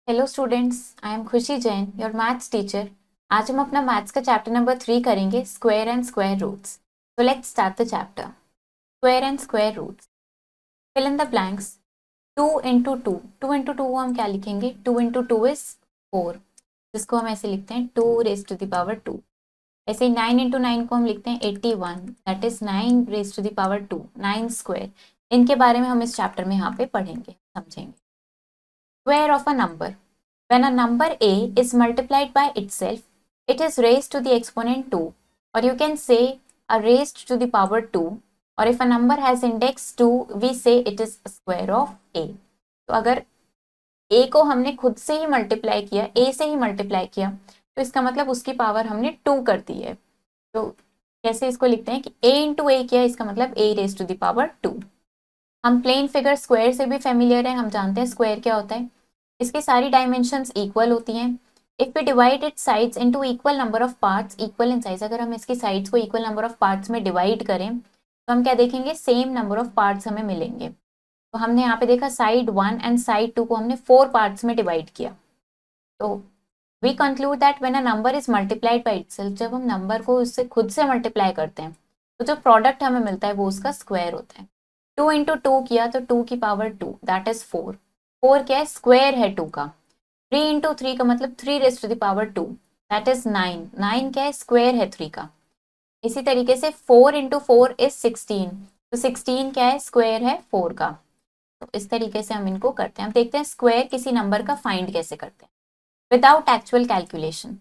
Hello students, I am खुशी Jain, your maths teacher. आज हम अपना मैथ्स का चैप्टर नंबर 3 करेंगे, स्क्वायर एंड स्क्वायर रूट्स। तो let's start the chapter. Square and square roots. Fill in the blanks. 2 into two हम क्या लिखेंगे? 2 इंटू टू इज 4, जिसको हम ऐसे लिखते हैं 2 raised to the power 2। ऐसे ही 9 इंटू 9 को हम लिखते हैं 81, that is 9 raised to the power 2, 9 square. इनके बारे में हम इस चैप्टर में यहाँ पे पढ़ेंगे, समझेंगे। Square of a number. When a number a is multiplied by itself, it is raised to the exponent 2, or you can say a raised to the power 2, or if a number has index 2, we say it is a square of a. तो अगर a को हमने खुद से ही multiply किया, a से ही multiply किया, तो इसका मतलब उसकी पावर हमने 2 कर दी है। तो कैसे इसको लिखते हैं कि a इंटू ए किया, इसका मतलब a raise to the power 2। हम प्लेन फिगर स्क्वायर से भी फेमिलियर है, हम जानते हैं स्क्वायर क्या होता है। इसकी सारी डायमेंशंस इक्वल होती हैं। If we divide it sides into equal number of parts equal in size, अगर हम इसकी साइड्स को इक्वल नंबर ऑफ पार्ट्स में डिवाइड करें तो हम क्या देखेंगे? सेम नंबर ऑफ पार्ट्स हमें मिलेंगे। तो हमने यहाँ पे देखा साइड 1 एंड साइड 2 को हमने 4 पार्ट्स में डिवाइड किया। तो we conclude that when a number is multiplied by itself, जब हम नंबर को उससे खुद से मल्टीप्लाई करते हैं तो जो प्रोडक्ट हमें मिलता है वो उसका स्क्वायर होता है। 2 इंटू 2 किया तो 2 की पावर 2, दैट इज 4। 4 क्या है? स्क्वायर है 2 का। 3 इंटू 3 का मतलब 3 raised to the power 2, that is 9। 9 क्या है? स्क्वायर है 3 का। इसी तरीके से 4 इंटू 4 इज 16, तो 16 क्या है? स्क्वायर है 4 का। तो इस तरीके से हम इनको करते हैं। हम देखते हैं स्क्वायर किसी नंबर का फाइंड कैसे करते हैं without actual calculation.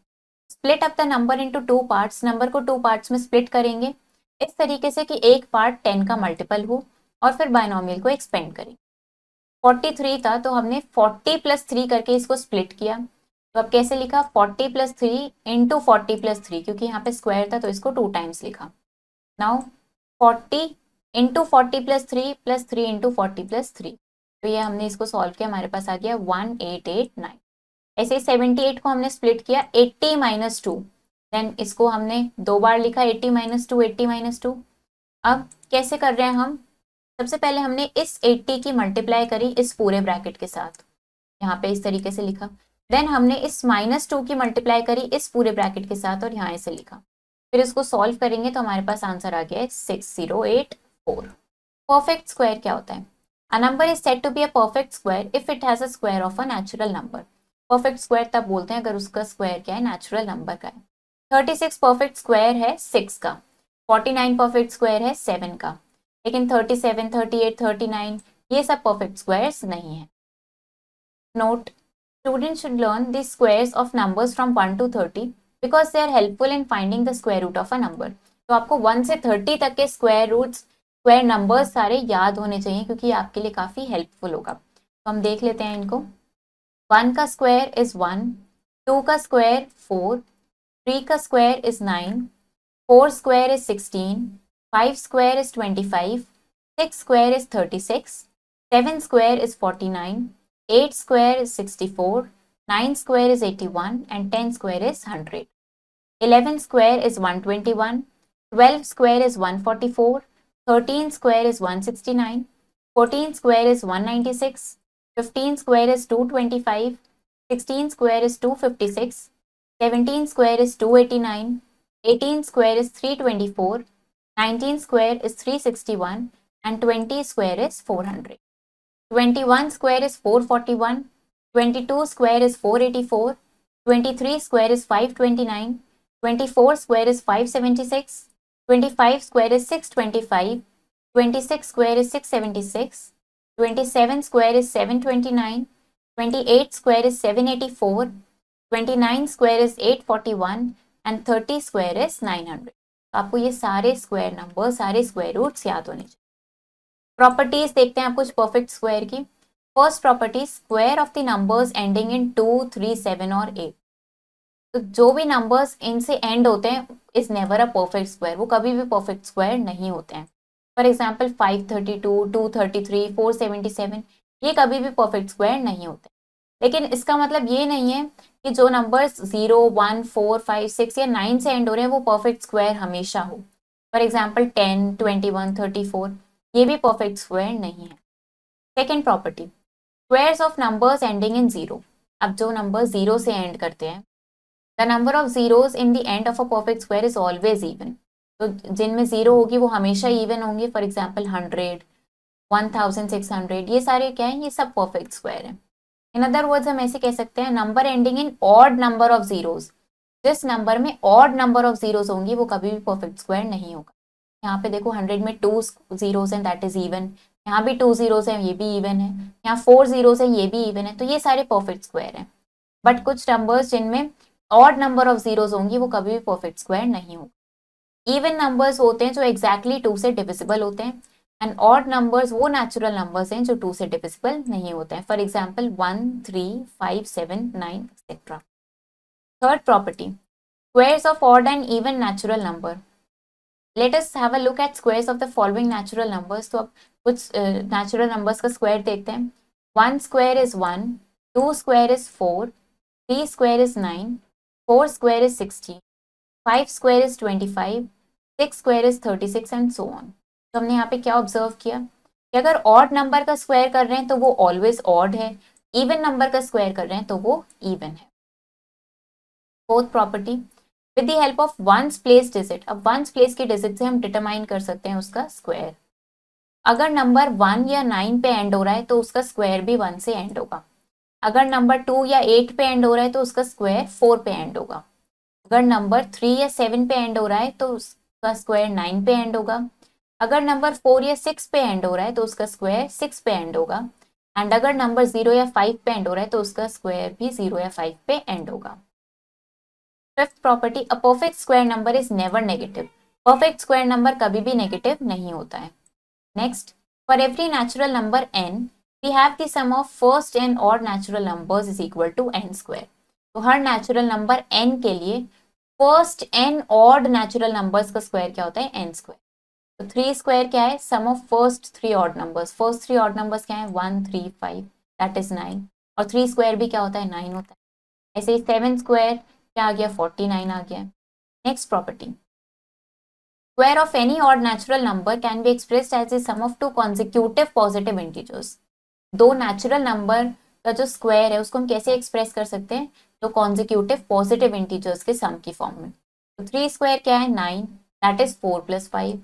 Split up the number into 2 parts. Number को 2 पार्ट्स में स्प्लिट करेंगे इस तरीके से कि एक पार्ट 10 का मल्टीपल हो, और फिर बायनोमियल को एक्सपेंड करेंगे। 43 था तो हमने 40 प्लस 3 करके इसको स्प्लिट किया। तो अब कैसे लिखा? 40 प्लस 3 इंटू 40 प्लस 3, क्योंकि यहाँ पे स्क्वायर था तो इसको 2 टाइम्स लिखा। Now 40 into 40 plus 3 plus 3 into 40 plus 3। तो ये हमने इसको सॉल्व किया, हमारे पास आ गया 1889। ऐसे ही 78 को हमने स्प्लिट किया 80 - 2, देन इसको हमने 2 बार लिखा 80 - 2, 80 - 2। अब कैसे कर रहे हैं हम? सबसे पहले हमने इस 80 की मल्टीप्लाई करी इस पूरे ब्रैकेट के साथ, यहाँ पे इस तरीके से लिखा। देन हमने इस -2 की मल्टीप्लाई करी इस पूरे ब्रैकेट के साथ और यहाँ ऐसे लिखा। फिर इसको सॉल्व करेंगे तो हमारे पास आंसर आ गया है 6084। परफेक्ट स्क्वायर क्या होता है? A number is said to be a perfect square if it has a square of a natural number. Perfect square तब बोलते हैं अगर उसका स्क्वायर क्या है? नेचुरल नंबर का है। 36 परफेक्ट स्क्वायर है 6 का। 49 परफेक्ट स्क्वायर है 7 का। लेकिन 37, 38, 39 ये सब परफेक्ट स्क्वायर्स नहीं है। Note: students should learn the squares of numbers from 1 to 30 because they are helpful in finding the square root of a number। तो आपको 1 से 30 तक के स्क्वायर रूट्स, स्क्वायर नंबर्स सारे याद होने चाहिए, क्योंकि ये आपके लिए काफ़ी हेल्पफुल होगा। तो हम देख लेते हैं इनको। 1 का स्क्वायर इज 1, 2 का स्क्वायर 4, 3 का square is 9, 4 square is 16, 5 square is 25, 6 square is 36, 7 square is 49, 8 square is 64, 9 square is 81, and 10 square is 100. 11 square is 121, 12 square is 144, 13 square is 169, 14 square is 196, 15 square is 225, 16 square is 256, 17 square is 289, 18 square is 324, 19 square is 361, and 20 square is 400. 21 square is 441, 22 square is 484, 23 square is 529, 24 square is 576, 25 square is 625, 26 square is 676, 27 square is 729, 28 square is 784, 29 square is 841, and 30 square is 900। आपको ये सारे square number, सारे square roots याद होने चाहिए। Properties देखते हैं आप कुछ परफेक्ट स्क्वायर की। First property, square of the numbers ending in 2, 3, 7 और 8। तो जो भी नंबर्स इनसे एंड होते हैं is never a perfect square, वो कभी भी परफेक्ट स्क्वायर नहीं होते हैं। फॉर एग्जाम्पल 532, 233, 477 ये कभी भी परफेक्ट स्क्वायर नहीं होते। लेकिन इसका मतलब ये नहीं है कि जो नंबर्स 0, 1, 4, 5, 6 या 9 से एंड हो रहे हैं वो परफेक्ट स्क्वायर हमेशा हो। फॉर एग्जाम्पल 10, 21, 34 ये भी परफेक्ट स्क्वायर नहीं है। Second property, squares of numbers ending in 0। अब जो नंबर जीरो से एंड करते हैं, the number of zeros in the end of a perfect square is always even. तो जिनमें जीरो होगी वो हमेशा इवन होंगे। फॉर एग्जाम्पल 100, 1600, ये सारे क्या है, ये सब परफेक्ट स्क्वायर है। इन अदर वर्ड्स हम ऐसे कह सकते हैं, number ending in odd number of zeros, जिस नंबर में ऑड नंबर ऑफ जीरोज होंगी वो कभी भी परफेक्ट स्क्वायर नहीं होगा। यहाँ पे देखो 100 में 2 जीरोज हैं, दैट इज इवन। यहाँ भी 2 जीरोज हैं, ये भी इवन है। यहाँ 4 जीरोज है, ये भी इवन है। तो ये सारे परफेक्ट स्क्वायर हैं। बट कुछ नंबर्स जिनमें ऑड नंबर ऑफ जीरोज होंगी वो कभी भी परफेक्ट स्क्वायर नहीं होगा। इवन नंबर्स होते हैं जो एग्जैक्टली 2 से डिविजिबल होते हैं, एंड ऑड नंबर्स वो नेचुरल नंबर्स हैं जो 2 से डिविजिबल नहीं होते हैं। For example 1, 3, 5, 7, 9 etcetera. Third property, squares of odd and even natural number. Let us have a look at squares of the following natural numbers. तो अब कुछ नेचुरल नंबर्स का स्क्वायर देखते हैं। 1 square is 1, 2 square is 4, 3 square is 9, 4 square is 16, 5 square is 25, 6 square is 36 and so on. तो हमने यहाँ पे क्या ऑब्जर्व किया कि अगर ऑड नंबर का स्क्वायर कर रहे हैं तो वो ऑलवेज ऑड है, इवन नंबर का स्क्वायर कर रहे हैं तो वो इवन है। Fourth property, with the help of ones place digit. अब वंस प्लेस की डिजिट से हम डिटरमाइन कर सकते हैं उसका स्क्वायर। अगर नंबर 1 या 9 पे एंड हो रहा है तो उसका स्क्वायर भी 1 से एंड होगा। अगर नंबर 2 या 8 पे एंड हो रहा है तो उसका स्क्वायर 4 पे एंड होगा। अगर नंबर 3 या 7 पे एंड हो रहा है तो उसका स्क्वायर 9 पे एंड होगा। अगर नंबर 4 या 6 पे एंड हो रहा है तो उसका स्क्वायर 6 पे एंड होगा। एंड अगर नंबर 0 या 5 पे एंड हो रहा है तो उसका स्क्वायर भी 0 या 5 पे एंड होगा। Fifth property, a perfect square number is never negative. Perfect square number कभी भी नेगेटिव नहीं होता है। Next, for every natural number n we have the sum of first and odd natural numbers is equal to n square. तो हर natural number n के लिए first and odd natural numbers का स्क्वायर क्या होता है, n स्क्वायर। तो 3 square क्या है, sum of first 3 odd numbers. First 3 odd numbers क्या है, 1, 3, 5, दैट इज 9। और 3 स्क्वायर भी क्या होता है, 9 होता है। ऐसे ही 7 स्क्वायर क्या आ गया, 49 आ गया। Next property, square of any odd natural number can be expressed as the sum of two consecutive positive integers. दो नेचुरल नंबर का जो स्क्वायर है उसको हम कैसे एक्सप्रेस कर सकते हैं, तो कॉन्जिक्यूटिव पॉजिटिव इंटीजर्स के सम की फॉर्म में। तो 3 स्क्वायर क्या है, 9, दैट इज 4 + 5।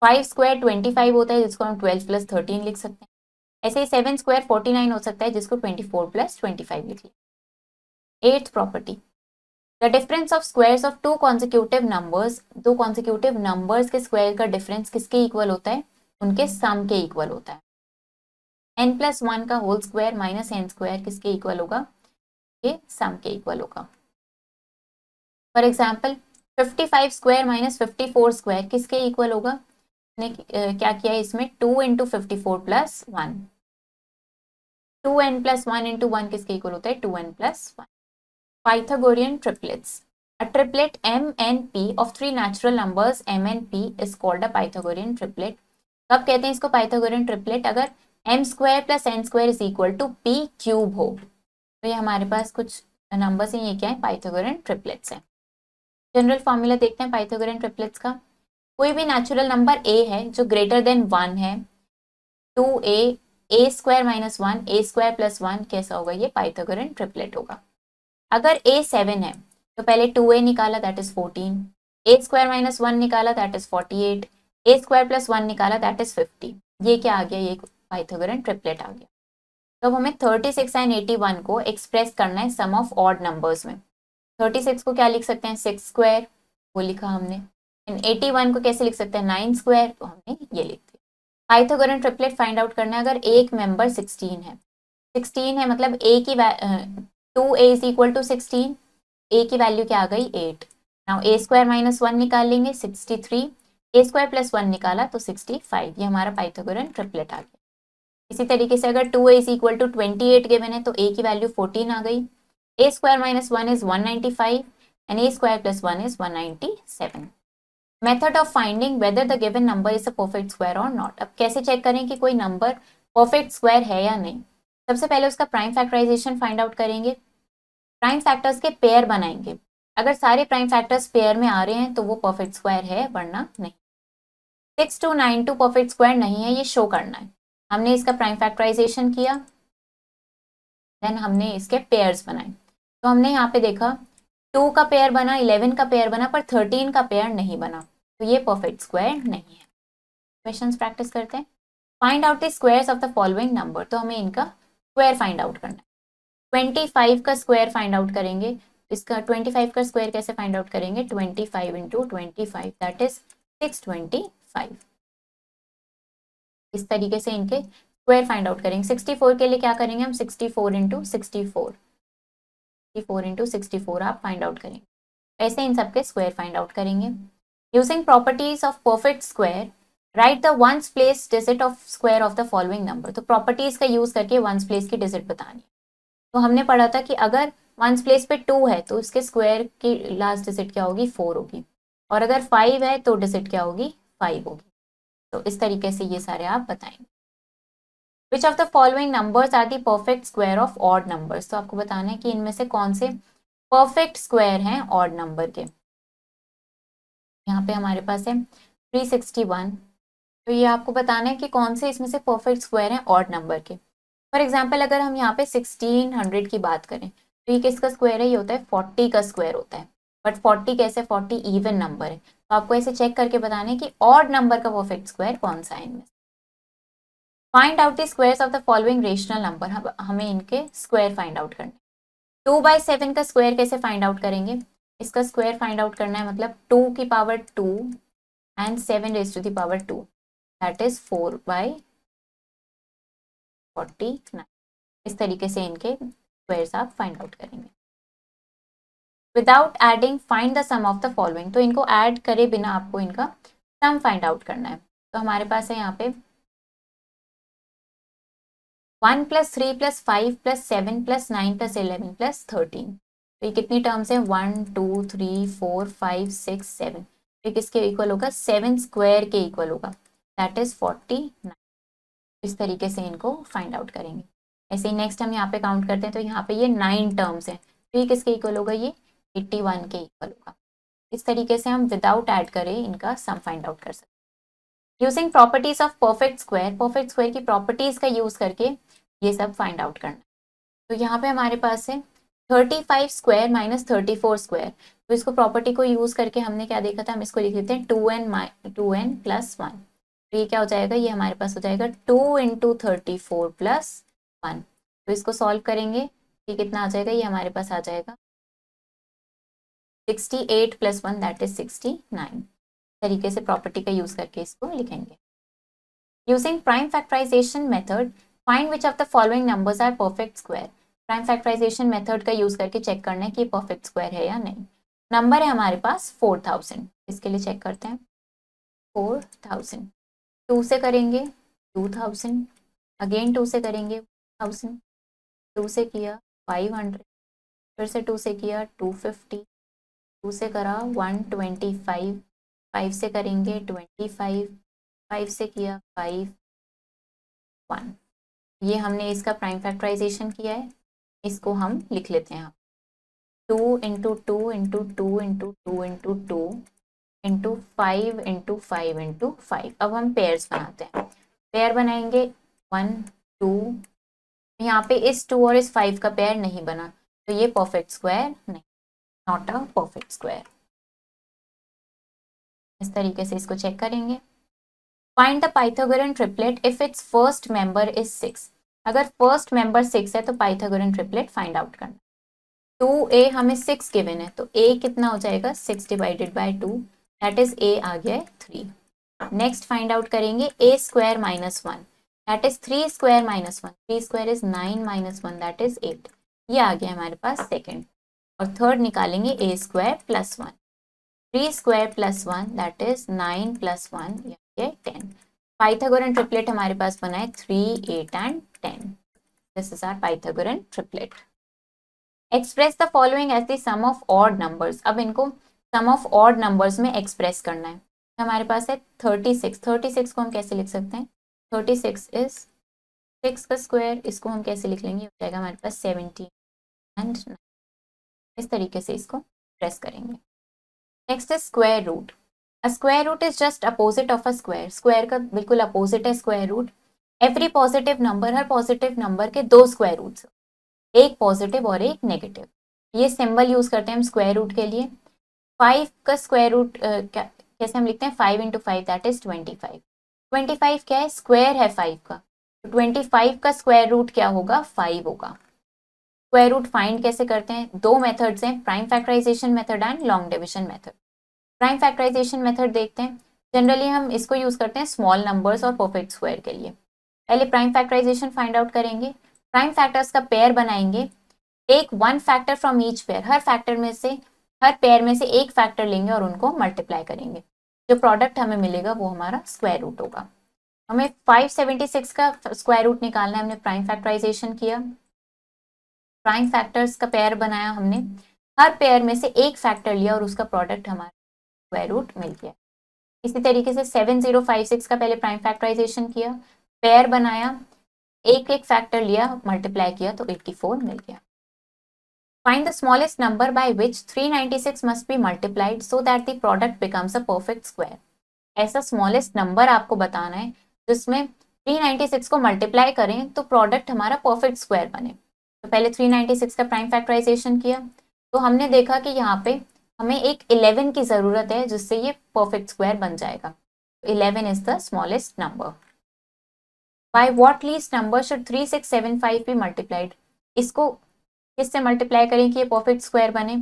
5 स्क्वायर 25 होता है जिसको हम 12 + 13 लिख सकते हैं। ऐसे ही 7 स्क्वायर 49 हो सकता है जिसको 24 + 25 लिख लें। Eighth property, the difference of squares of two consecutive numbers. दो कॉन्जिक्यूटिव नंबर्स के स्क्वायर का डिफरेंस किसके इक्वल होता है, उनके सम के इक्वल होता है। n+1 का whole square minus n square किसके इक्वल होगा, ये सम के इक्वल होगा। For example 55 square minus 54 square किसके इक्वल होगा, ने क्या किया है इसमें, 2 × 54 + 1। 2n + 1 × 1 किसके इक्वल होता है, 2n + 1। Pythagorean triplets. A triplet m n p of 3 natural numbers m n p is called a Pythagorean triplet. कब कहते हैं इसको Pythagorean triplet, अगर m square plus n square is equal to p cube हो। तो ये हमारे पास कुछ नंबर्स हैं, ये क्या है, Pythagorean triplets हैं। जनरल फॉर्मूला देखते हैं Pythagorean triplets का। कोई भी नेचुरल नंबर a है जो ग्रेटर देन 1 है, 2a, a square minus 1, a square plus 1 कैसा होगा, ये Pythagorean triplet होगा। अगर a 7 है तो पहले 2a निकाला that is 14, a square minus 1 निकाला that is 48, a square plus 1 निकाला दैट इज 50। ये क्या आ गया, ये पाइथागोरन ट्रिपलेट आ गया। तो अब हमें 36 एंड 81 को एक्सप्रेस करना है सम ऑफ ऑड नंबर्स में। 36 को क्या लिख सकते हैं, 6 स्क्वायर, वो लिखा हमने। एंड 81 को कैसे लिख सकते हैं, 9 स्क्वायर, तो हमने ये लिख दिया। पाइथागोरन ट्रिपलेट फाइंड आउट करना है। अगर एक मेंबर 16 है, 16 है मतलब a की 2a is equal to 16, a की वैल्यू क्या आ गई, 8। नाउ a स्क्वायर माइनस 1 निकाल लेंगे 63, a स्क्वायर प्लस 1 निकाला तो 65। ये हमारा पाइथागोरन ट्रिपलेट आ गया। इसी तरीके से अगर 2a is equal to 28 given है तो a की वैल्यू 14 आ गई। a square minus 1 is 195 and a square plus 1 is 197। Method of finding whether the given number is a perfect square और नॉट। अब कैसे चेक करें कि कोई नंबर परफेक्ट स्क्वायर है या नहीं। सबसे पहले उसका प्राइम फैक्टराइजेशन फाइंड आउट करेंगे, प्राइम फैक्टर्स के पेयर बनाएंगे। अगर सारे प्राइम फैक्टर्स पेयर में आ रहे हैं तो वो परफेक्ट स्क्वायर है, वरना नहीं। 6292 परफेक्ट स्क्वायर नहीं है, ये शो करना है। हमने इसका प्राइम फैक्टराइजेशन किया, देन हमने इसके पेयर्स बनाए। तो हमने यहाँ पे देखा 2 का पेयर बना, 11 का पेयर बना, पर 13 का पेयर नहीं बना, तो ये परफेक्ट स्क्वायर नहीं है। क्वेश्चंस प्रैक्टिस करते हैं। Find out the squares of the following number, तो हमें इनका स्क्वायर फाइंड आउट करना है। 25 का स्क्वायर फाइंड आउट करेंगे। इसका 25 का स्क्वायर कैसे फाइंड आउट करेंगे? 25 इंटू 25 दैट इज 625। इस तरीके से इनके स्क्वायर फाइंड आउट करेंगे। 64 के लिए क्या करेंगे हम? 64 इंटू 64, 64 इंटू 64 आप फाइंड आउट करेंगे। ऐसे इन सबके स्क्वायर फाइंड आउट करेंगे। Using properties of perfect square right the ones place digit of square of the following number. तो प्रॉपर्टीज का यूज करके वंस प्लेस की डिजिट बतानी है। तो हमने पढ़ा था कि अगर वंस प्लेस पे 2 है तो उसके स्क्वायर की लास्ट डिजिट क्या होगी? 4 होगी, और अगर 5 है तो डिजिट क्या होगी? 5 होगी। तो इस तरीके से ये सारे आप बताएंगे। Which of the following numbers are the perfect square of odd numbers. तो आपको बताना है कि इनमें से कौन से परफेक्ट स्क्वायर हैं ऑड नंबर के। यहाँ पे हमारे पास है 361, तो ये आपको बताना है कि कौन से इसमें से परफेक्ट स्क्वायर हैं ऑड नंबर के। फॉर एग्जाम्पल अगर हम यहाँ पे 1600 की बात करें तो ये किसका स्क्वायर है? ये होता है 40 का स्क्वायर होता है। बट 40 कैसे? 40 इवन नंबर है, तो आपको ऐसे चेक करके बताना है कि ऑड नंबर का परफेक्ट स्क्वायर कौन सा है इनमें। Find out the squares of the following rational number. हमें इनके स्क्वायर फाइंड आउट करने। 2/7 का स्क्वायर कैसे फाइंड आउट करेंगे? इसका स्क्वायर फाइंड आउट करना है, मतलब 2 की power 2 and 7 raise to the power 2 that is 4/49। इस तरीके से इनके स्क्वायर्स आप फाइंड आउट करेंगे। Without adding find the sum of the following. तो इनको ऐड करे बिना आपको इनका सम फाइंड आउट करना है। तो हमारे पास है यहाँ पे 1 + 3 + 5 + 7 + 9 + 11 + 13। तो ये कितनी टर्म्स है? 1 2 3 4 5 6 7। तो किसके इक्वल होगा? 7 स्क्वायर के इक्वल होगा, दैट इज 49। इस तरीके से इनको फाइंड आउट करेंगे। ऐसे ही नेक्स्ट हम यहाँ पे काउंट करते हैं, तो यहाँ पे ये 9 टर्म्स है, तो ये किसके इक्वल होगा? ये 81 के इक्वल होगा। इस तरीके से हम विदाउट ऐड करें इनका सम फाइंड आउट कर सकते हैं। Using properties of perfect square, perfect square की प्रॉपर्टीज का यूज करके ये सब फाइंड आउट करना। तो यहाँ पे हमारे पास है 35 स्क्वायर माइनस 34 स्क्वायर। तो इसको प्रॉपर्टी को यूज करके हमने क्या देखा था? हम इसको लिख देते हैं 2n + 1। तो ये क्या हो जाएगा? ये हमारे पास हो जाएगा 2 इंटू 34 + 1। तो इसको सॉल्व करेंगे, ये कितना आ जाएगा? ये हमारे पास आ जाएगा 68 + 1 दैट इज 69। तरीके से प्रॉपर्टी का यूज करके इसको लिखेंगे। Using prime factorisation method find which of the following numbers are perfect square. Prime factorisation method का यूज करके चेक करना है कि परफेक्ट स्क्वायर है या नहीं। नंबर है हमारे पास 4000, इसके लिए चेक करते हैं। 4000 2 से करेंगे 2000, अगेन 2 से करेंगे 1000, 2 से किया 500, फिर से 2 से किया 250, 2 से करा 125, 5 से करेंगे 25, 5 से किया 5 1। ये हमने इसका प्राइम फैक्टराइजेशन किया है, इसको हम लिख लेते हैं। 2 into 2 into 2 into 2 into 2 into 5 into 5 into 5। अब हम पेयर्स बनाते हैं। पेयर बनाएंगे 1 2। यहाँ पे इस 2 और इस 5 का पेयर नहीं बना, तो ये परफेक्ट स्क्वायर नहीं, नॉट अ परफेक्ट स्क्वायर। इस तरीके से इसको चेक करेंगे। Find the Pythagorean triplet if it's first member is 6। अगर फर्स्ट मेंबर 6 है तो पाइथागोरन ट्रिपलेट फाइंड आउट करना। 2a हमें 6 गिवन है, तो a कितना हो जाएगा? 6 / 2 दैट इज a आ गया है 3। नेक्स्ट फाइंड आउट करेंगे a square minus 1 that is 3 square minus 1। 3 square is 9 minus 1 that is 8। ये आ गया हमारे पास सेकेंड। और थर्ड निकालेंगे a square plus 1। 3 square plus 1 that is 9 + 1 ये 10। पाइथागोरन ट्रिपलेट हमारे पास बना है 3 8 and 10। This is our Pythagorean triplet. Express the following as the sum of odd numbers. अब इनको सम ऑफ ऑड नंबर्स में एक्सप्रेस करना है। हमारे पास है 36। 36 को हम कैसे लिख सकते हैं? 36 इज 6 का स्क्वायर, इसको हम कैसे लिख लेंगे? हो जाएगा हमारे पास 17 एंड 9। इस तरीके से इसको एक्सप्रेस करेंगे। नेक्स्ट है square root. A square root is just opposite of a square. Square का बिल्कुल अपोजिट है square root. Every positive number, हर पॉजिटिव नंबर के 2 स्क्वायर रूट्स। एक पॉजिटिव और एक नेगेटिव। ये सिंबल यूज करते हैं हम स्क्वायर रूट के लिए। 5 का स्क्वायर रूट कैसे हम लिखते हैं, 5 इंटू 5 दैट इज 25। 25 क्या है, स्क्वायर है 5 का, तो 25 का स्क्वायर रूट क्या होगा, 5 होगा। स्क्वायर रूट फाइंड कैसे करते हैं, दो मेथड्स हैं, prime factorisation method and long division method. Prime factorisation method देखते हैं। जनरली हम इसको यूज करते हैं स्मॉल नंबर्स और परफेक्ट स्क्वायर के लिए। पहले प्राइम फैक्टराइजेशन फाइंड आउट करेंगे, प्राइम फैक्टर्स का पेयर बनाएंगे, एक one factor from each pair, हर फैक्टर में से, हर पेयर में से एक फैक्टर लेंगे और उनको मल्टीप्लाई करेंगे। जो प्रोडक्ट हमें मिलेगा वो हमारा स्क्वायर रूट होगा। हमें 576 का स्क्वायर रूट निकालना है, हमने प्राइम फैक्टराइजेशन किया, प्राइम फैक्टर्स का पेयर बनाया हमने, हर पेयर में से एक फैक्टर लिया और उसका प्रोडक्ट हमारा स्क्वायर रूट मिल गया। इसी तरीके से 7056 का पहले प्राइम फैक्टराइजेशन किया, पेयर बनाया, एक एक फैक्टर लिया, मल्टीप्लाई किया तो 84 मिल गया। Find the smallest number by which 396 must be multiplied so that the product becomes a perfect square. ऐसा स्मॉलेस्ट नंबर आपको बताना है जिसमें 396 को मल्टीप्लाई करें तो प्रोडक्ट हमारा परफेक्ट स्क्वायर बने। तो पहले 396 का प्राइम फैक्टराइजेशन किया, तो हमने देखा कि यहाँ पे हमें एक 11 की जरूरत है जिससे ये परफेक्ट स्क्वायर बन जाएगा। 11 is the smallest number. By what least number should 3675 be multiplied, इसको किससे मल्टीप्लाई करें कि ये परफेक्ट स्क्वायर बने।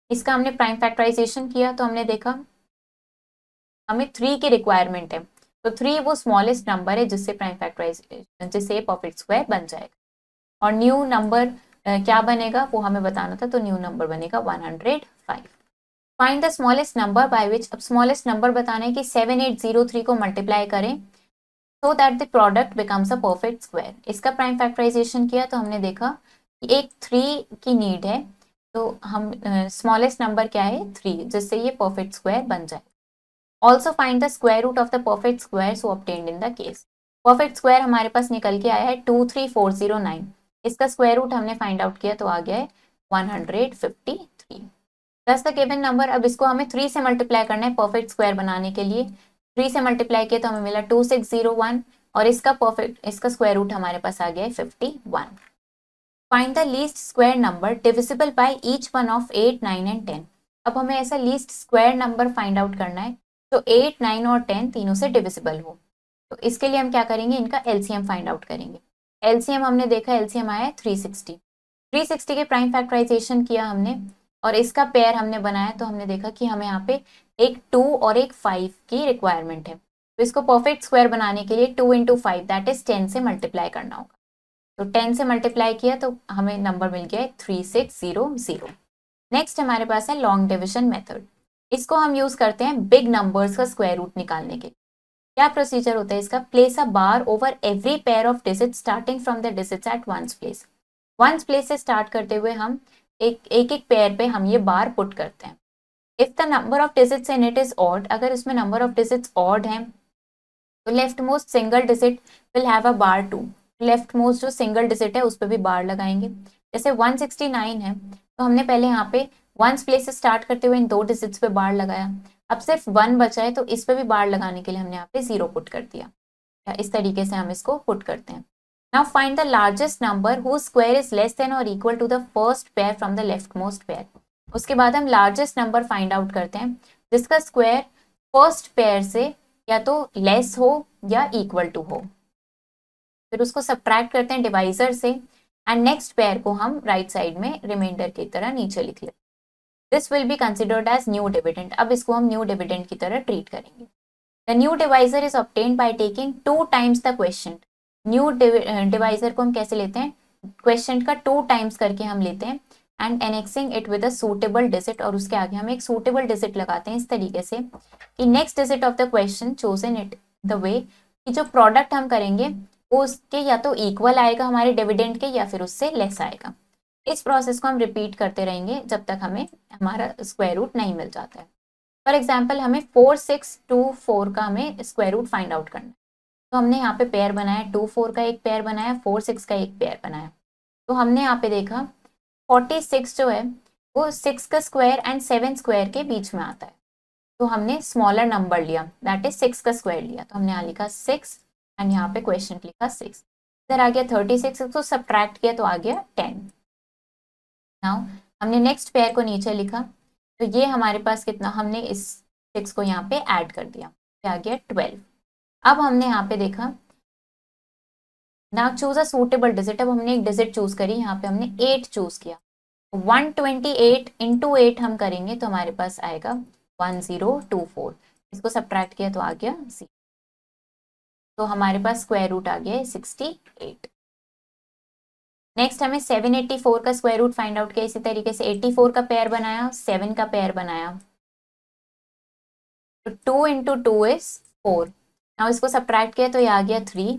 इसका हमने प्राइम फैक्टराइजेशन किया तो हमने देखा हमें 3 की रिक्वायरमेंट है, तो 3 वो स्मॉलेस्ट नंबर है जिससे प्राइम फैक्टराइजेशन, जिससे परफेक्ट स्क्वायर बन जाएगा। और न्यू नंबर क्या बनेगा वो हमें बताना था, तो न्यू नंबर बनेगा 105। Find the smallest number by विच, अब स्मॉलेस्ट नंबर बताना है कि 7803 को मल्टीप्लाई करें so that the product becomes a perfect square. इसका प्राइम फैक्टराइजेशन किया तो हमने देखा एक 3 की नीड है, तो हम स्मॉलेस्ट नंबर क्या है 3, जिससे ये परफेक्ट स्क्वायर बन जाए। Also find the square root of the perfect square so obtained in the case. Perfect square हमारे पास निकल के आया है 23409, इसका स्क्वायर रूट हमने फाइंड आउट किया तो आ गया है 153। दस द गिवन नंबर, अब इसको हमें 3 से मल्टीप्लाई करना है परफेक्ट स्क्वायर बनाने के लिए। 3 से मल्टीप्लाई किया तो हमें मिला 2601 और इसका स्क्वायर रूट हमारे पास आ गया है 51। Find the least square number divisible by each one of 8, 9 and 10। अब हमें ऐसा least square number find out करना है जो 8, 9 और 10 तीनों से डिविजिबल हो। तो इसके लिए हम क्या करेंगे, इनका एलसीएम फाइंड आउट करेंगे। एलसीएम हमने देखा, एलसीएम आया है 360। 360 के प्राइम फैक्टराइजेशन किया हमने और इसका पेयर हमने बनाया, तो हमने देखा कि हमें यहाँ पे एक 2 और एक 5 की रिक्वायरमेंट है। तो इसको परफेक्ट स्क्वायर बनाने के लिए 2 इंटू 5 दैट इज 10 से मल्टीप्लाई करना होगा। तो 10 से मल्टीप्लाई किया तो हमें नंबर मिल गया है 3600। नेक्स्ट हमारे पास है लॉन्ग डिविजन मेथड। इसको हम यूज करते हैं बिग नंबर्स का स्क्वायर रूट निकालने के। क्या प्रोसीजर होता है इसका, place a bar over every pair of digit starting from the digits at ones place. Ones place से स्टार्ट करते हुए हम एक पेयर पे हम ये बार पुट करते हैं। If the number of digits in it is odd, अगर इसमें नंबर ऑफ डिजिट्स ऑड हैं तो left most single digit will have a bar 2। Left most जो सिंगल डिजिट है उस पर भी बार लगाएंगे। जैसे 169 है तो हमने पहले यहाँ पे वंस प्लेस से स्टार्ट करते हुए इन 2 डिजिट्स पे बार लगाया, अब सिर्फ 1 बचा है तो इस पे भी बार लगाने के लिए हमने यहाँ पे 0 पुट कर दिया। इस तरीके से हम इसको पुट करते हैं। Now find the largest number whose square is less than और equal to the first pair from the left most pair. उसके बाद हम लार्जेस्ट नंबर फाइंड आउट करते हैं जिसका स्क्वायर फर्स्ट पेयर से या तो लेस हो या इक्वल टू हो। फिर उसको सब्ट्रैक्ट करते हैं डिवाइजर से एंड नेक्स्ट पेयर को हम राइट साइड में रिमाइंडर की तरह नीचे लिख लेते हैं। This will be considered as new dividend. अब इसको हम न्यू डिविडेंड की तरह ट्रीट करेंगे। The new divisor is obtained by taking 2 times the question. New divisor को हम कैसे लेते हैं, क्वेश्चन का 2 टाइम्स करके हम लेते हैं and annexing it with a suitable digit, और उसके आगे हम एक सूटेबल डिजिट लगाते हैं इस तरीके से कि next digit of the question chosen it the way कि जो प्रोडक्ट हम करेंगे वो उसके या तो इक्वल आएगा हमारे डिविडेंड के या फिर उससे लेस आएगा। इस प्रोसेस को हम रिपीट करते रहेंगे जब तक हमें हमारा स्क्वायर रूट नहीं मिल जाता है। फॉर एग्जाम्पल हमें 4624 का हमें स्क्वायर रूट फाइंड आउट करना है, तो हमने यहाँ पे पेयर बनाया, 24 का एक पेयर बनाया, 46 का एक पेयर बनाया। तो हमने यहाँ पे देखा 46 जो है वो 6 का स्क्वायर एंड 7 स्क्वायर के बीच में आता है, तो हमने स्मॉलर नंबर लिया दैट इज 6 का स्क्वायर लिया, तो हमने यहाँ लिखा 6 एंड यहाँ पे क्वेश्चन लिखा 6। इधर आ गया 36, इसको सब्ट्रैक्ट किया तो आ गया 10। नाउ हमने नेक्स्ट पेयर को नीचे लिखा, तो ये हमारे पास कितना, हमने इस 6 को यहाँ पे ऐड कर दिया, आ गया 12। अब हमने यहाँ पे देखा now choose a suitable digit, अब हमने एक डिजिट चूज करी, यहाँ पे हमने 8 चूज किया। 128 इंटू 8 हम करेंगे तो हमारे पास आएगा 1024। इसको सब्ट्रैक्ट किया तो आ गया 0। तो हमारे पास स्क्वायर रूट आ गया है 68। नेक्स्ट हमें 784 का स्क्वायर रूट फाइंड आउट किया। इसी तरीके से 84 का पेयर बनाया, 7 का पेयर बनाया, तो 2 इंटू 2 इज 4। नाउ इसको सब्ट्रैक्ट किया तो ये आ गया 3।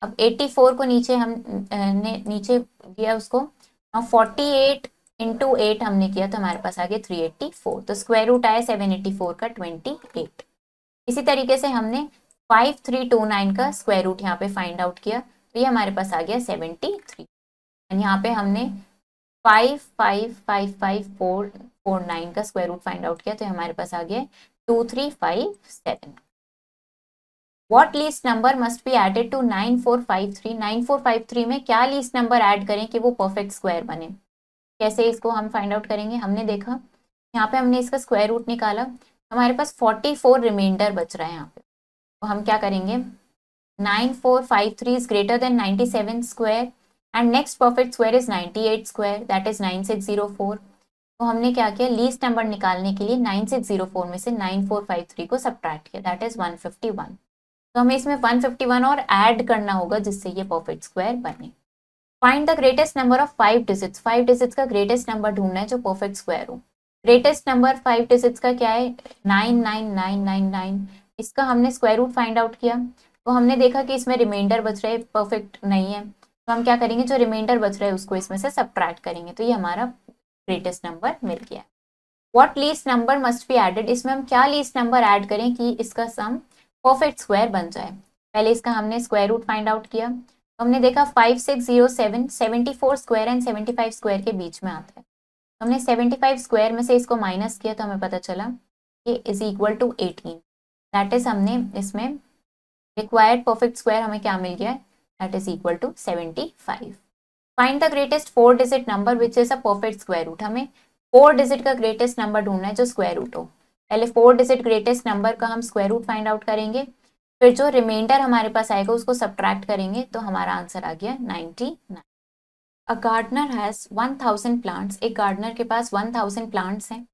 अब 84 को नीचे हम ने नीचे किया उसको, नाउ 48 इंटू 8 हमने किया तो हमारे पास आ गया 384। तो स्क्वायर रूट आया 784 का 28। इसी तरीके से हमने 5329 का स्क्वायर रूट यहाँ पे फाइंड आउट किया, तो ये हमारे पास आ गया 73। यहाँ पे हमने 555449 का स्क्वायर रूट फाइंड आउट किया, तो हमारे पास आ गया 2357। What least number must be added to 9453? 9453 में क्या लीस्ट नंबर ऐड करें कि वो परफेक्ट स्क्वायर बने? कैसे इसको हम फाइंड आउट करेंगे? हमने देखा यहाँ पे हमने इसका स्क्वायर रूट निकाला, हमारे पास 44 रिमाइंडर बच रहा है यहाँ पे, तो हम क्या करेंगे, 9453 is greater than 97 square and next perfect square is 98 square, that is 9604। तो हमने क्या किया, लीस्ट नंबर निकालने के लिए 9604 में से 9453 को सब्ट्रैक्ट किया, दैट इज 151। तो हमें इसमें 151 और ऐड करना होगा जिससे ये परफेक्ट स्क्वायर बने। Find the greatest number of 5 digits, 5 digits का ग्रेटेस्ट नंबर ढूंढना है जो परफेक्ट स्क्वायर हो। ग्रेटेस्ट नंबर 5 डिजिट्स का क्या है, 99999। इसका हमने स्क्वायर रूट फाइंड आउट किया, तो हमने देखा कि इसमें रिमाइंडर बच रहा है, परफेक्ट नहीं है, तो हम क्या करेंगे, जो रिमाइंडर बच रहा है उसको इसमें से सब्ट्रैक्ट करेंगे, तो ये हमारा ग्रेटेस्ट नंबर मिल गया। What least number must be added, इसमें हम क्या लीस्ट नंबर ऐड करें कि इसका सम परफेक्ट स्क्वायर बन जाए। पहले इसका हमने स्क्वायर रूट फाइंड आउट किया, तो हमने देखा 5607 74 स्क्वायर एंड 75 स्क्वायर के बीच में आता है, तो हमने 75 स्क्वायर में से इसको माइनस किया तो हमें पता चला कि is equal to 18। That is हमने इसमें रिक्वायर्ड परफेक्ट स्क्वायर हमें क्या मिल गया है, that is equal to 75। Find the greatest 4 digit number which is a perfect square root, हमें 4 डिजिट का ग्रेटेस्ट नंबर ढूंढना है जो स्क्वायर रूट हो। पहले 4 डिजिट ग्रेटेस्ट नंबर का हम स्क्वायर रूट फाइंड आउट करेंगे, फिर जो रिमाइंडर हमारे पास आएगा उसको सब्ट्रैक्ट करेंगे, तो हमारा आंसर आ गया 99। अ गार्डनर हैज 1000 प्लांट्स, एक गार्डनर के पास 1000 प्लांट्स हैं।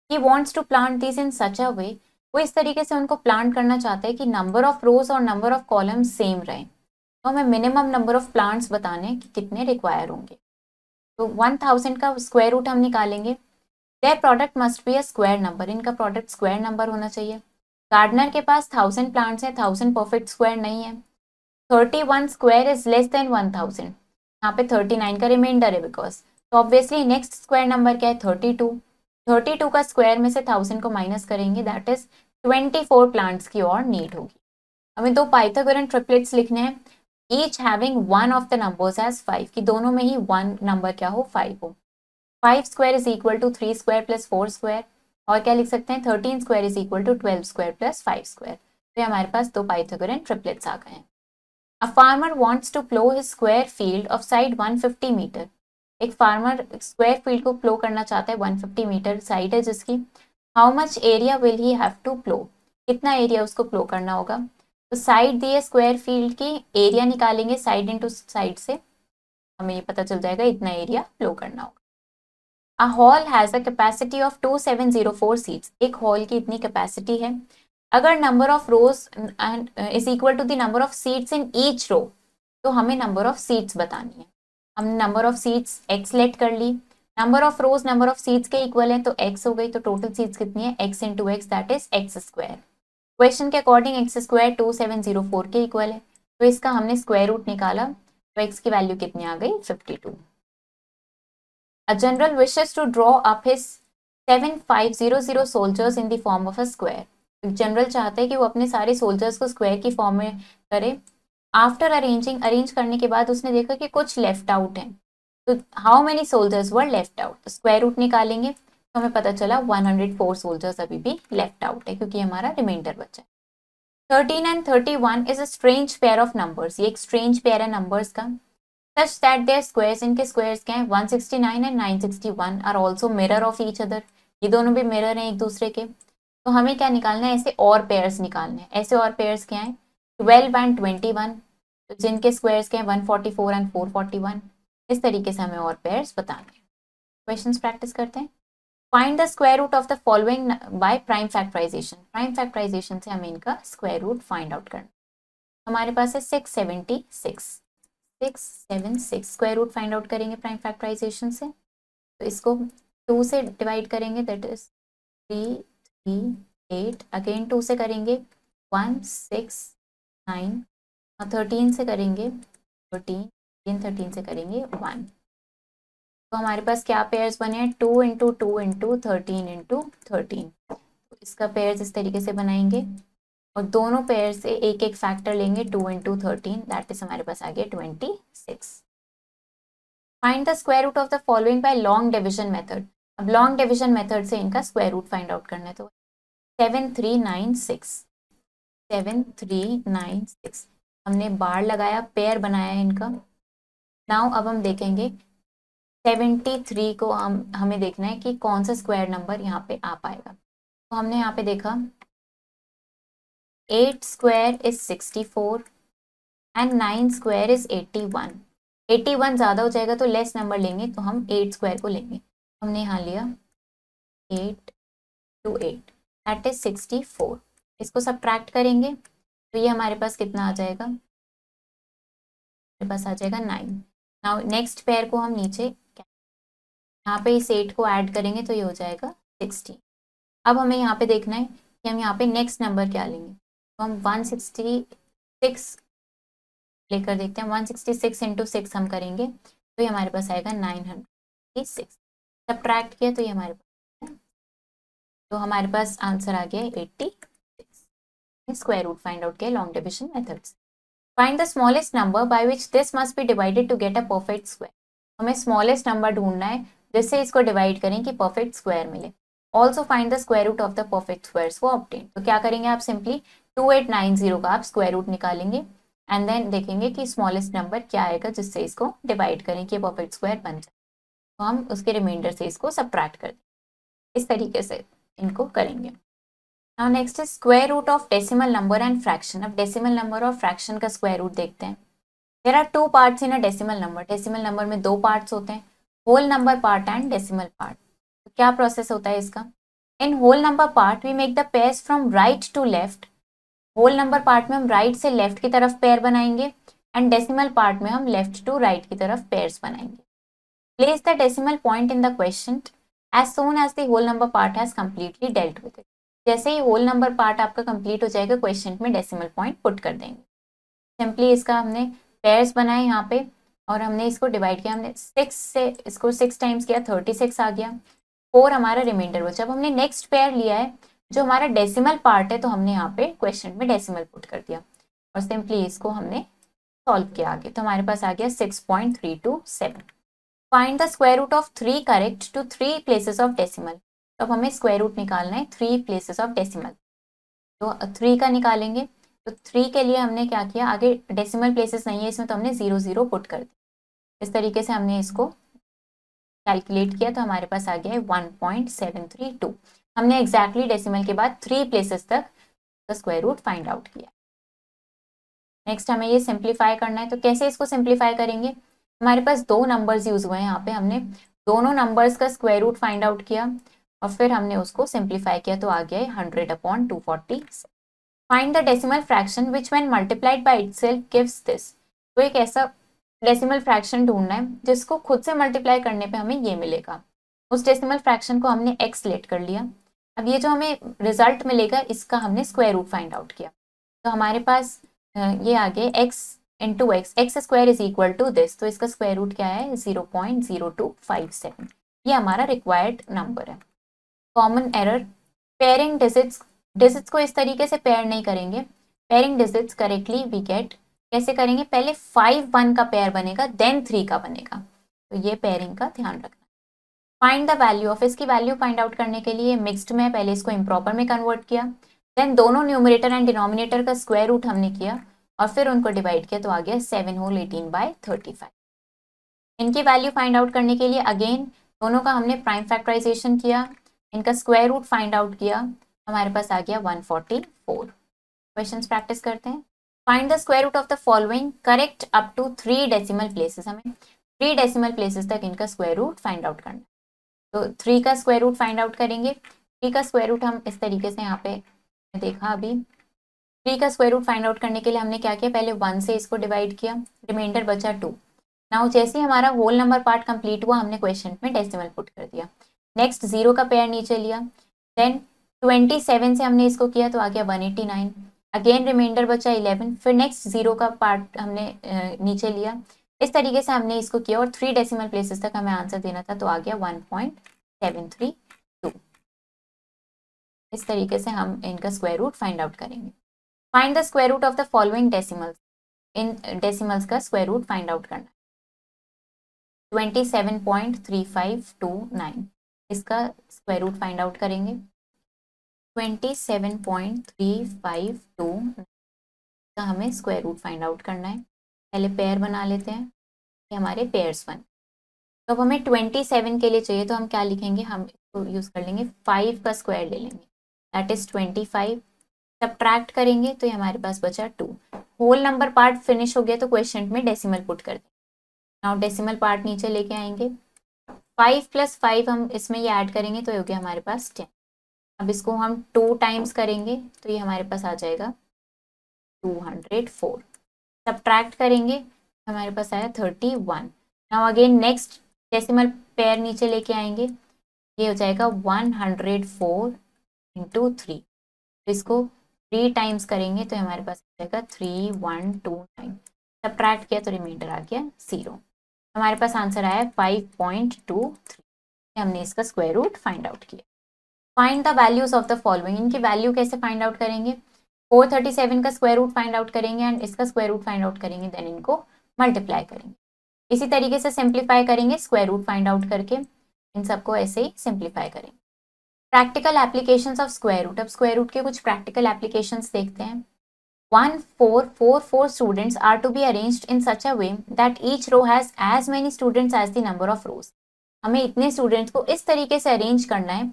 He wants to plant this in such a way, वो इस तरीके से उनको प्लांट करना चाहता है कि नंबर ऑफ रोज और नंबर ऑफ कॉलम्स सेम रहे, तो हमें मिनिमम नंबर ऑफ प्लांट्स बताने कि कितने रिक्वायर होंगे। तो 1000 का स्क्वायर रूट हम निकालेंगे, their product must be a square number, इनका प्रोडक्ट स्क्वायर नंबर होना चाहिए। गार्डनर के पास 1000 प्लांट्स हैं, 1000 परफेक्ट स्क्वायर नहीं है। 31 स्क्वायर इज लेस देन 1000, यहाँ पे 39 का रिमाइंडर है बिकॉज, तो ऑब्वियसली नेक्स्ट स्क्वायर नंबर क्या है, 32। 32 का स्क्वायर में से 1000 को माइनस करेंगे, दैट इज 24 प्लांट्स की और नीड होगी। हमें दो पाइथागोरन ट्रिपलेट्स लिखने हैं, each having one of the numbers as 5, कि दोनों में ही वन नंबर क्या हो, 5 हो। 5 square is equal to 3 square plus 4 square, और क्या लिख सकते हैं, 13 square is equal to 12 square plus 5 square. तो हमारे पास दो पाइथागोरन ट्रिपलेट्स आ गए हैं। A farmer wants to plough his square field of side 150 metre, एक फार्मर स्क्वायर फील्ड को प्लो करना चाहता है, 150 मीटर साइड है जिसकी। How much area will he have to plough, कितना एरिया उसको प्लो करना होगा। तो साइड दिए स्क्वायर फील्ड की एरिया निकालेंगे, साइड इनटू साइड से हमें ये पता चल जाएगा इतना एरिया प्लो करना होगा। A hall has a capacity of 2704 seats, एक हॉल की इतनी कैपेसिटी है। अगर number of rows is equal to the number of seats in each row, तो हमें नंबर ऑफ सीट्स बतानी है। हमने number of seats x let कर ली, number of rows number of seats के इक्वल है तो x हो गई, तो टोटल सीट्स कितनी है, x into x, that is x square. Question के अकॉर्डिंग एक्स स्क्वायर 2704 के इक्वल है, तो इसका हमने स्क्वायर रूट निकाला, तो x की वैल्यू कितनी आ गई, 52। A general wishes to draw up his 7500 soldiers in the form of a square. General चाहते हैं कि वो अपने सारे सोल्जर्स को स्क्वायर की फॉर्म में करे। आफ्टर अरेंज करने के बाद उसने देखा कि कुछ लेफ्ट आउट हैं, तो how many soldiers were left out, square root निकालेंगे तो हमें पता चला 104 सोल्जर्स अभी भी लेफ्ट आउट है क्योंकि हमारा रिमाइंडर बचा है। 13 and 31 is a strange pair of numbers, ये एक स्ट्रेंज पेयर है नंबर्स का। such that their squares, इनके स्क्वायर्स क्या है 169 and 961 are also mirror of each other, ये दोनों भी मिरर हैं एक दूसरे के। तो हमें क्या निकालना है, ऐसे और पेयर्स निकालने हैं। ऐसे और पेयर्स क्या है 12 एंड 21, जिनके स्क्वायर्स क्या है 144 एंड 441। इस तरीके से हमें और पेयर्स बताने हैं। क्वेश्चंस प्रैक्टिस करते हैं। Find the square root of the following by prime factorisation. Prime factorisation से हमें इनका स्क्वायर रूट फाइंड आउट करना। हमारे पास है 676 स्क्वायर रूट फाइंड आउट करेंगे प्राइम फैक्टराइजेशन से। तो इसको 2 से डिवाइड करेंगे, दैट इज 3 3 8, अगेन 2 से करेंगे 1 6 9, और 13 से करेंगे 13, 13 से करेंगे 1। तो हमारे पास क्या पेयर्स बने हैं 2 इंटू 2 इंटू 13 इंटू 13। तो इसका पेयर्स इस तरीके से बनाएंगे और दोनों पेयर से एक एक फैक्टर लेंगे 2 इंटू 13, दैट इज हमारे पास आ गया 26। Find the square root of the following by long division method. अब लॉन्ग डिविजन मेथड से इनका स्क्वायर रूट फाइंड आउट करना है। तो 7396 हमने बार लगाया, पेयर बनाया है इनका। नाउ अब हम देखेंगे 73 को हमें देखना है कि कौन सा स्क्वायर नंबर यहाँ पे आ पाएगा। तो हमने यहाँ पे देखा 8 square is 64 and 9 square is 81। 81 ज़्यादा हो जाएगा तो लेस नंबर लेंगे, तो हम 8 स्क्वायर को लेंगे। हमने यहाँ लिया 8 टू 8, दैट इज 64। इसको सब्ट्रैक्ट करेंगे तो ये हमारे पास कितना आ जाएगा, हमारे पास आ जाएगा 9। नाउ नेक्स्ट पेयर को हम नीचे यहाँ पे इस 8 को ऐड करेंगे तो ये हो जाएगा 16। अब हमें यहाँ पे देखना है कि हम यहाँ पे नेक्स्ट नंबर क्या लेंगे। तो हम 166 लेकर देखते हैं। 166 इंटू 6 हम करेंगे तो ये हमारे पास आएगा 906। सब्ट्रैक्ट किया तो ये हमारे पास, तो हमारे पास आंसर आ गया 86। स्क्वायर रूट फाइंड आउट किया long division methods. Find the smallest number by which this must be divided to get a perfect square. हमें स्मॉलेस्ट नंबर ढूंढना है जिससे इसको डिवाइड करें कि परफेक्ट स्क्वायर मिले। Also find the square root of the perfect squares को obtain. तो क्या करेंगे आप, सिंपली 2890 का आप स्क्वायर रूट निकालेंगे एंड देन देखेंगे कि स्मॉलेस्ट नंबर क्या आएगा जिससे इसको डिवाइड करें कि परफेक्ट स्क्वायर बन जाए। तो हम उसके रिमाइंडर से इसको सब्ट्रैक्ट कर दें। इस तरीके से इनको करेंगे। Now next is square root of decimal number and fraction. अब डेसिमल नंबर और फ्रैक्शन का स्क्वायर रूट देखते हैं। There are 2 parts in a decimal number. Decimal number में 2 पार्ट्स होते हैं, whole number part and decimal part. तो क्या प्रोसेस होता है इसका, in whole number part we make the pairs from right to left. Whole number part में हम राइट से लेफ्ट की तरफ पेयर बनाएंगे एंड डेसिमल पार्ट में हम लेफ्ट टू राइट की तरफ पेयर्स बनाएंगे। Place the decimal point in the question as soon as the whole number part has completely dealt with it. जैसे ही होल नंबर पार्ट आपका कंप्लीट हो जाएगा, क्वेश्चन में डेसिमल पॉइंट पुट कर देंगे। सिंपली इसका हमने पेयर्स बनाए यहाँ पे और हमने इसको डिवाइड किया। हमने 6 से इसको 6 टाइम्स किया, 36 आ गया। 4 हमारा रिमाइंडर बचा। अब हमने नेक्स्ट पेयर लिया है जो हमारा डेसिमल पार्ट है, तो हमने यहाँ पे क्वेश्चन में डेसिमल पुट कर दिया और सिंपली इसको हमने सॉल्व किया आगे। तो हमारे पास आ गया 6.327। Find the square root of 3 correct to 3 places of decimal. तो अब हमें स्क्वायर रूट निकालना है 3 प्लेसेस ऑफ डेसिमल। तो 3 का निकालेंगे। तो 3 के लिए हमने क्या किया, आगे डेसिमल प्लेसेस नहीं है इसमें तो हमने 0 पर पुट कर दिया। इस तरीके से हमने इसको कैलकुलेट किया तो हमारे पास आ गया है 1.732। हमने एग्जैक्टली डेसिमल के बाद 3 प्लेसेस तक का स्क्वायर रूट फाइंड आउट किया। नेक्स्ट हमें ये सिंप्लीफाई करना है। तो कैसे इसको सिंप्लीफाई करेंगे, हमारे पास 2 नंबर्स यूज हुए हैं यहाँ पे। हमने दोनों नंबर्स का स्क्वायर रूट फाइंड आउट किया और फिर हमने उसको सिंप्लीफाई किया तो आ गया है 100/240। Find the decimal fraction which when multiplied by itself gives this. तो एक ऐसा डेसिमल फ्रैक्शन ढूंढना है जिसको खुद से मल्टीप्लाई करने पे हमें ये मिलेगा। उस डेसिमल फ्रैक्शन को हमने x लेट कर लिया। अब ये जो हमें रिजल्ट मिलेगा इसका हमने स्क्वायर रूट फाइंड आउट किया। तो हमारे पास ये आ गए x into x square is equal to this. तो इसका स्क्वायर रूट क्या है 0.0257। ये हमारा रिक्वायर्ड नंबर है। कॉमन एरर, पेयरिंग डिजिट्स को इस तरीके से पेयर नहीं करेंगे। Pairing digits correctly we get, कैसे करेंगे, पहले 5 1 का पेयर बनेगा देन 3 का बनेगा। तो ये पेयरिंग का ध्यान रखना। फाइंड द वैल्यू ऑफ, इसकी वैल्यू फाइंड आउट करने के लिए मिक्स्ड में पहले इसको इम्प्रॉपर में कन्वर्ट किया, देन दोनों न्यूमरेटर एंड डिनोमिनेटर का स्क्वायर रूट हमने किया और फिर उनको डिवाइड किया तो आ गया 7 होल 18/35। इनकी वैल्यू फाइंड आउट करने के लिए अगेन दोनों का हमने प्राइम फैक्टराइजेशन किया, इनका स्क्वायर रूट फाइंड आउट किया, हमारे पास आ गया 144। क्वेश्चंस प्रैक्टिस करते हैं। Find the square root of the following correct up to 3 decimal places. हमें 3 डेसिमल प्लेसेस तक इनका स्क्वायर रूट फाइंड आउट करना है। तो 3 का स्क्वायर रूट फाइंड आउट करेंगे। 3 का स्क्वायर रूट हम इस तरीके से यहाँ पे देखा अभी। 3 का स्क्वायर रूट फाइंड आउट करने के लिए हमने क्या किया, पहले 1 से इसको डिवाइड किया, रिमाइंडर बचा 2। नाउ जैसे ही हमारा होल नंबर पार्ट कंप्लीट हुआ हमने क्वेश्चन में डेसिमल पुट कर दिया। नेक्स्ट 0 का पेयर नीचे लिया, देन 27 से हमने इसको किया तो आ गया 189। अगेन रिमाइंडर बचा 11, फिर नेक्स्ट 0 का पार्ट हमने नीचे लिया। इस तरीके से हमने इसको किया और 3 डेसिमल प्लेसेस तक हमें आंसर देना था तो आ गया 1.732। इस तरीके से हम इनका स्क्वायर रूट फाइंड आउट करेंगे। Find the square root of the following decimals. इन डेसिमल्स का स्क्वायर रूट फाइंड आउट करना है। 27.3529 इसका स्क्वायर रूट फाइंड आउट करेंगे। 27.3529 का हमें स्क्वायर रूट फाइंड आउट करना है। पहले पेयर बना लेते हैं, ये हमारे पेयर्स बन। तो अब हमें 27 के लिए चाहिए तो हम क्या लिखेंगे, हम इसको यूज़ कर लेंगे 5 का स्क्वायर ले लेंगे, दैट इज़ 25। सब्ट्रैक्ट करेंगे तो ये हमारे पास बचा 2। होल नंबर पार्ट फिनिश हो गया तो क्वेश्चन में डेसिमल पुट कर देंगे। नाउ डेसिमल पार्ट नीचे लेके आएंगे, 5 + 5 हम इसमें ये ऐड करेंगे तो हो गया हमारे पास 10। अब इसको हम 2 टाइम्स करेंगे तो ये हमारे पास आ जाएगा 204। सब्ट्रैक्ट करेंगे हमारे पास आया 31। Now again next decimal pair नीचे लेके आएंगे, ये हो जाएगा 104 × 3। इसको 3 टाइम्स करेंगे तो हमारे पास आ जाएगा 3129। सब्ट्रैक्ट किया तो रिमाइंडर आ गया 0। हमारे पास आंसर आया 5.23। हमने इसका स्क्वायर रूट फाइंड आउट किया। Find the values of the following. इनकी वैल्यू कैसे फाइंड आउट करेंगे, 437 का स्क्वायर रूट फाइंड आउट करेंगे एंड इसका स्क्वायर रूट फाइंड आउट करेंगे, देन इनको मल्टीप्लाई करेंगे। इसी तरीके से सिंप्लीफाई करेंगे स्क्वायर रूट फाइंड आउट करके, इन सबको ऐसे ही सिंप्लीफाई करेंगे। Practical applications of square root. अब स्क्वायर रूट के कुछ प्रैक्टिकल एप्लीकेशंस देखते हैं। 1 4 4 4 students are to be arranged in such a way that each row has as many students as the number of rows। हमें इतने students को इस तरीके से अरेंज करना है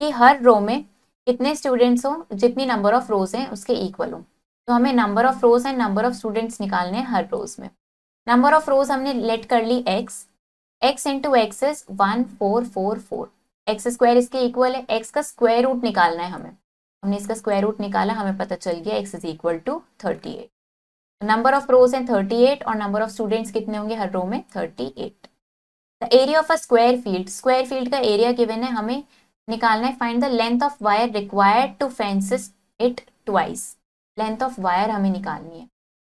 कि हर रो में इतने स्टूडेंट्स हो जितनी नंबर ऑफ रोज हैं उसके इक्वल हो। तो हमें number of rose and number of students निकालने हैं हर रोज में। नंबर ऑफ रोज हमने लेट कर ली x, x into x is 1444। X square इसके इक्वल है, x का स्क्वायर रूट निकालना है हमें। हमने इसका स्क्वायर रूट निकाला, हमें पता चल गया x is equal to 38। Number of rows हैं 38 और नंबर ऑफ स्टूडेंट्स कितने होंगे हर रो में 38। The area of a square field. Square field का एरिया गिवन है, हमें निकालना है। Find the length of wire required to fences it twice. Length of wire हमें निकालनी है।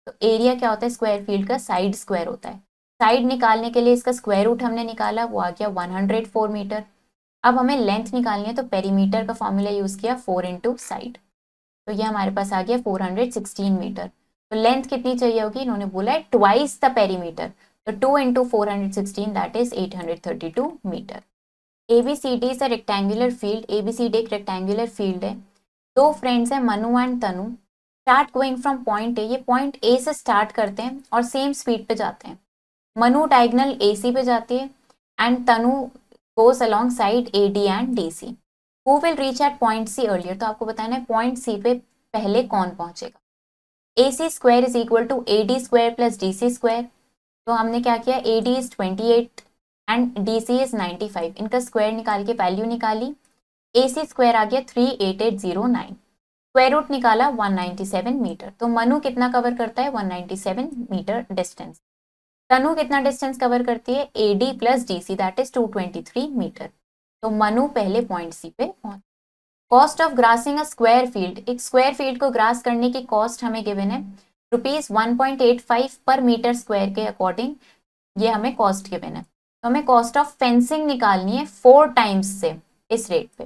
तो एरिया क्या होता है स्क्वायर फील्ड का, साइड स्क्वायर होता है। साइड निकालने के लिए इसका स्क्वायर रूट हमने निकाला, वो आ गया 104 मीटर। अब हमें लेंथ निकालनी है तो पेरीमीटर का फॉर्मूला यूज किया 4 इंटू साइड, तो ये हमारे पास आ गया 416 मीटर। तो लेंथ कितनी चाहिए होगी, इन्होंने बोला है ट्वाइस द पेरीमीटर, तो 2 into 416 that is 832 metre. ABCD is a rectangular field. ABCD एक रेक्टेंगुलर फील्ड है। दो फ्रेंड्स हैं Manu and Tanu, start going from point A. ये पॉइंट ए से स्टार्ट करते हैं और सेम स्पीड पे जाते हैं। मनु डायगोनल AC पे जाती है and Tanu goes alongside AD and DC. Who will reach at point C earlier? तो आपको बताना है पॉइंट C पे पहले कौन पहुंचेगा। AC square is equal to AD square plus DC square. तो हमने क्या किया, AD is 28 and DC is 95। इनका स्क्वायर निकाल के वैल्यू निकाली, AC स्क्वायर आ गया 38809। स्क्वायर रूट निकाला 197 मीटर। तो मनु कितना कवर करता है 197 मीटर डिस्टेंस। तनु कितना डिस्टेंस कवर करती है AD plus DC that is 223 metre. तो मनु पहले पॉइंट C पे पहुंच। Cost of grassing a square field. एक स्क्वायर फील्ड को ग्रास करने की कॉस्ट हमें गिवन है ₹1.85 पर मीटर स्क्वायर के अकॉर्डिंग, ये हमें कॉस्ट गिवन है। तो हमें कॉस्ट ऑफ फेंसिंग निकालनी है 4 टाइम्स से इस रेट पे।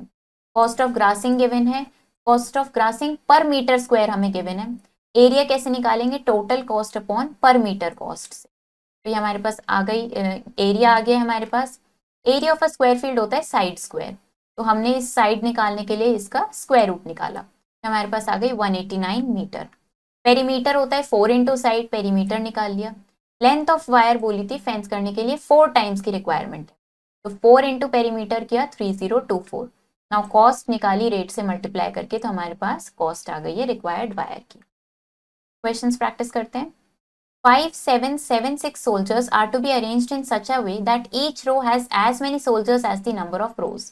कॉस्ट ऑफ ग्रासिंग गिवन है, कॉस्ट ऑफ ग्रासिंग पर मीटर स्क्वायर हमें गिवन है। एरिया कैसे निकालेंगे, टोटल कॉस्ट अपॉन पर मीटर कॉस्ट से। तो ये हमारे पास आ गई, एरिया आ गया हमारे पास। Area of a square field होता है साइड स्क्वायर, तो हमने इस साइड निकालने के लिए इसका स्क्वायर रूट निकाला, हमारे पास आ गई 189 मीटर। पेरीमीटर होता है 4 इंटू साइड, पेरीमीटर निकाल लिया। लेंथ ऑफ वायर बोली थी फेंस करने के लिए 4 टाइम्स की रिक्वायरमेंट है, तो 4 इंटू पेरीमीटर किया 3024। नाउ कॉस्ट निकाली रेट से मल्टीप्लाई करके, तो हमारे पास कॉस्ट आ गई है रिक्वायर्ड वायर की। क्वेश्चंस प्रैक्टिस करते हैं। 5, 7, 7, 6 soldiers are to be arranged in such a way that each row has as many soldiers as the number of rows.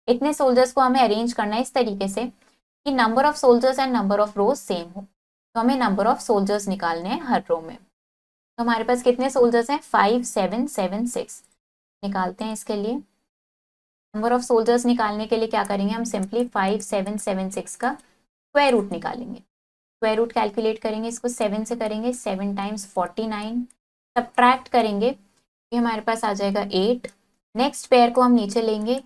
इतने सोल्जर्स को हमें अरेंज करना है इस तरीके से कि number of soldiers and number of rose same हो। तो हमें नंबर ऑफ सोल्जर्स निकालने हैं हर रो में। तो हमारे पास कितने सोल्जर्स हैं? 5, 7, 7, 6। निकालते हैं इसके लिए। नंबर ऑफ सोल्जर्स निकालने के लिए क्या करेंगे हम? सिंपली 5, 7, 7, 6 का स्क्वायर रूट निकालेंगे। स्क्वायर रूट कैलकुलेट करेंगे, इसको 7 से करेंगे, 7 टाइम्स 49, सब्ट्रैक्ट करेंगे, ये हमारे पास आ जाएगा 8। नेक्स्ट पेयर को हम नीचे लेंगे।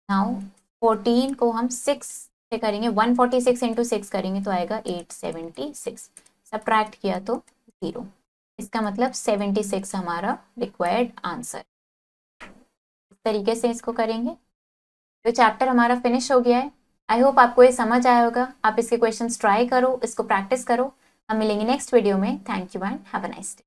नाउ 14 को हम 6 से करेंगे, 146 इंटू 6 करेंगे तो आएगा 876। सब्ट्रैक्ट किया तो 0। इसका मतलब 76 हमारा रिक्वायर्ड आंसर। इस तरीके से इसको करेंगे। तो चैप्टर हमारा फिनिश हो गया है। आई होप आपको ये समझ आया होगा। आप इसके क्वेश्चंस ट्राई करो, इसको प्रैक्टिस करो। हम मिलेंगे नेक्स्ट वीडियो में। Thank you and have a nice day.